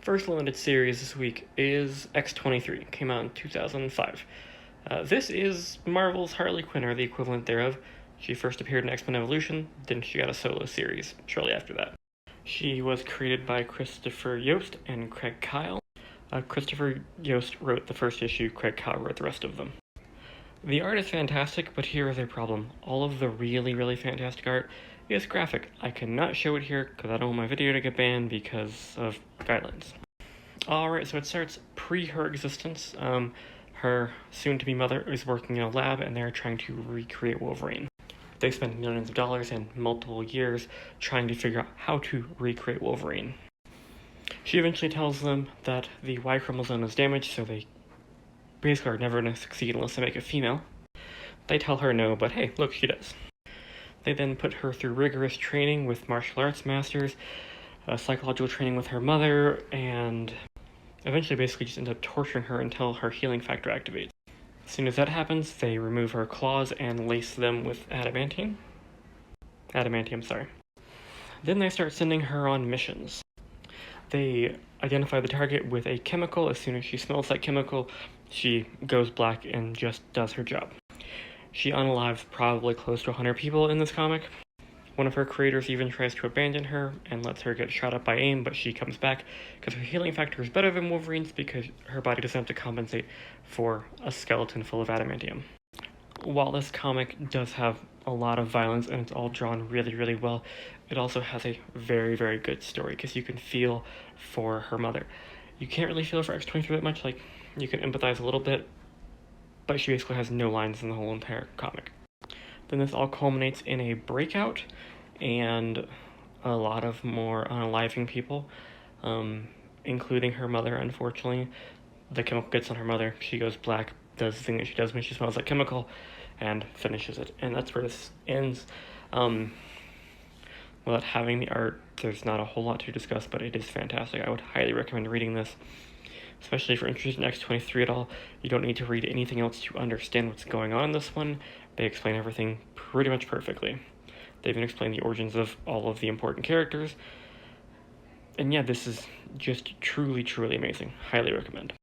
First limited series this week is X-23. Came out in 2005. This is Marvel's Harley Quinn, or the equivalent thereof. She first appeared in X-Men Evolution, then she got a solo series shortly after that. She was created by Christopher Yost and Craig Kyle. Christopher Yost wrote the first issue, Craig Kyle wrote the rest of them. The art is fantastic, but here is a problem. All of the really, really fantastic art is graphic. I cannot show it here because I don't want my video to get banned because of guidelines. Alright, so it starts pre her existence. Her soon-to-be mother is working in a lab and they're trying to recreate Wolverine. They spend millions of dollars and multiple years trying to figure out how to recreate Wolverine. She eventually tells them that the Y chromosome is damaged, so they basically are never going to succeed unless they make a female. They tell her no, but hey, look, she does. They then put her through rigorous training with martial arts masters, psychological training with her mother, and eventually basically just end up torturing her until her healing factor activates. As soon as that happens, they remove her claws and lace them with adamantium. Then they start sending her on missions. They identify the target with a chemical. As soon as she smells that chemical, she goes black and just does her job. She unalives probably close to 100 people in this comic. One of her creators even tries to abandon her and lets her get shot up by AIM, but she comes back because her healing factor is better than Wolverine's because her body doesn't have to compensate for a skeleton full of adamantium. While this comic does have a lot of violence and it's all drawn really, really well, it also has a very, very good story because you can feel for her mother. You can't really feel for X-23 that much, like you can empathize a little bit, but she basically has no lines in the whole entire comic. Then this all culminates in a breakout and a lot of more unaliving people, including her mother, unfortunately. The chemical gets on her mother, she goes black, does the thing that she does when she smells that chemical, and finishes it. And that's where this ends. Without having the art, there's not a whole lot to discuss, but it is fantastic. I would highly recommend reading this, especially if you're interested in X-23 at all. You don't need to read anything else to understand what's going on in this one. They explain everything pretty much perfectly. They even explain the origins of all of the important characters. And yeah, this is just truly, truly amazing. Highly recommend.